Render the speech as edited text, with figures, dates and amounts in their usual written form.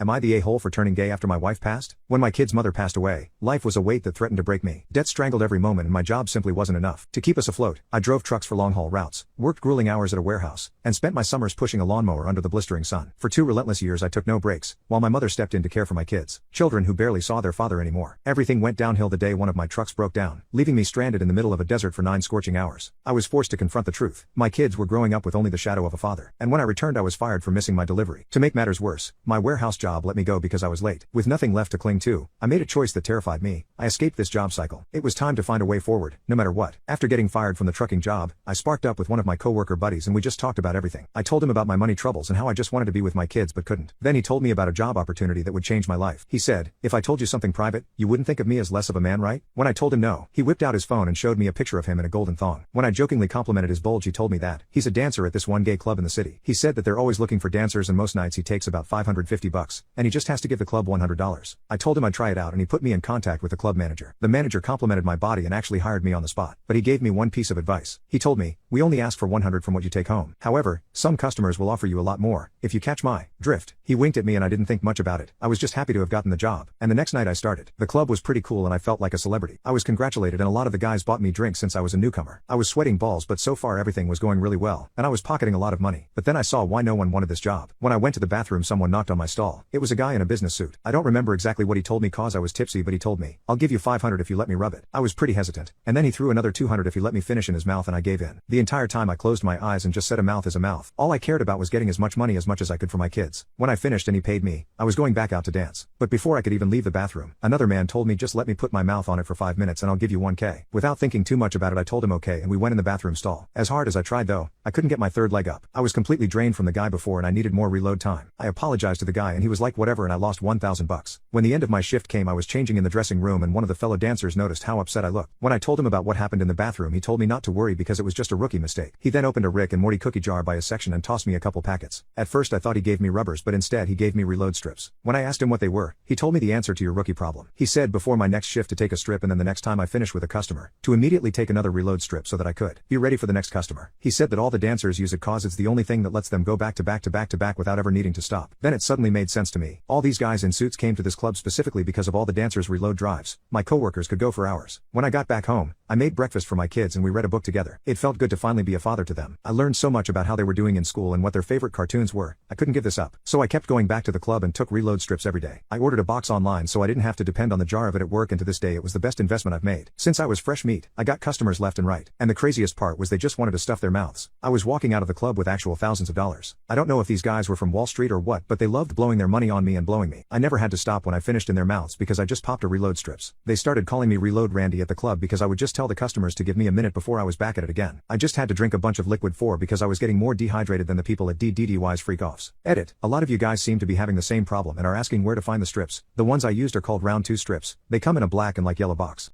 Am I the a-hole for turning gay after my wife passed? When my kid's mother passed away, life was a weight that threatened to break me. Debt strangled every moment and my job simply wasn't enough to keep us afloat. I drove trucks for long-haul routes, worked grueling hours at a warehouse, and spent my summers pushing a lawnmower under the blistering sun. For 2 relentless years I took no breaks, while my mother stepped in to care for my kids, children who barely saw their father anymore. Everything went downhill the day one of my trucks broke down, leaving me stranded in the middle of a desert for 9 scorching hours. I was forced to confront the truth. My kids were growing up with only the shadow of a father, and when I returned I was fired for missing my delivery. To make matters worse, my warehouse job let me go because I was late. With nothing left to cling to, I made a choice that terrified me. I escaped this job cycle. It was time to find a way forward, no matter what. After getting fired from the trucking job, I sparked up with one of my coworker buddies and we just talked about everything. I told him about my money troubles and how I just wanted to be with my kids but couldn't. Then he told me about a job opportunity that would change my life. He said, "If I told you something private, you wouldn't think of me as less of a man, right?" When I told him no, he whipped out his phone and showed me a picture of him in a golden thong. When I jokingly complimented his bulge, he told me that he's a dancer at this one gay club in the city. He said that they're always looking for dancers and most nights he takes about $550, and he just has to give the club $100. I told him I'd try it out and he put me in contact with the club manager. The manager complimented my body and actually hired me on the spot. But he gave me one piece of advice. He told me, "We only ask for $100 from what you take home. However, some customers will offer you a lot more, if you catch my drift." He winked at me and I didn't think much about it. I was just happy to have gotten the job. And the next night I started. The club was pretty cool and I felt like a celebrity. I was congratulated and a lot of the guys bought me drinks since I was a newcomer. I was sweating balls but so far everything was going really well, and I was pocketing a lot of money. But then I saw why no one wanted this job. When I went to the bathroom someone knocked on my stall. It was a guy in a business suit. I don't remember exactly what he told me cause I was tipsy, but he told me, "I'll give you $500 if you let me rub it." I was pretty hesitant. And then he threw another $200 if he let me finish in his mouth and I gave in. The entire time I closed my eyes and just said a mouth is a mouth. All I cared about was getting as much money as I could for my kids. When I finished and he paid me, I was going back out to dance. But before I could even leave the bathroom, another man told me just let me put my mouth on it for 5 minutes and I'll give you $1K. Without thinking too much about it I told him okay and we went in the bathroom stall. As hard as I tried though, I couldn't get my third leg up. I was completely drained from the guy before and I needed more reload time. I apologized to the guy and he was like whatever and I lost $1,000. When the end of my shift came I was changing in the dressing room and one of the fellow dancers noticed how upset I looked. When I told him about what happened in the bathroom he told me not to worry because it was just a rookie mistake. He then opened a Rick and Morty cookie jar by his section and tossed me a couple packets. At first I thought he gave me rubbers but instead he gave me reload strips. When I asked him what they were, he told me the answer to your rookie problem. He said before my next shift to take a strip and then the next time I finish with a customer, to immediately take another reload strip so that I could be ready for the next customer. He said that all the dancers use it cause it's the only thing that lets them go back to back to back to back without ever needing to stop. Then it suddenly made sense to me. All these guys in suits came to this club specifically because of all the dancers' reload drives. My coworkers could go for hours. When I got back home, I made breakfast for my kids and we read a book together. It felt good to finally be a father to them. I learned so much about how they were doing in school and what their favorite cartoons were. I couldn't give this up. So I kept going back to the club and took reload strips every day. I ordered a box online so I didn't have to depend on the jar of it at work and to this day it was the best investment I've made. Since I was fresh meat, I got customers left and right. And the craziest part was they just wanted to stuff their mouths. I was walking out of the club with actual thousands of dollars. I don't know if these guys were from Wall Street or what, but they loved blowing their money on me and blowing me. I never had to stop when I finished in their mouths because I just popped a reload strips. They started calling me Reload Randy at the club because I would just tell the customers to give me a minute before I was back at it again. I just had to drink a bunch of liquid because I was getting more dehydrated than the people at DDDY's freak-offs. Edit. A lot of you guys seem to be having the same problem and are asking where to find the strips. The ones I used are called round 2 strips. They come in a black and like yellow box.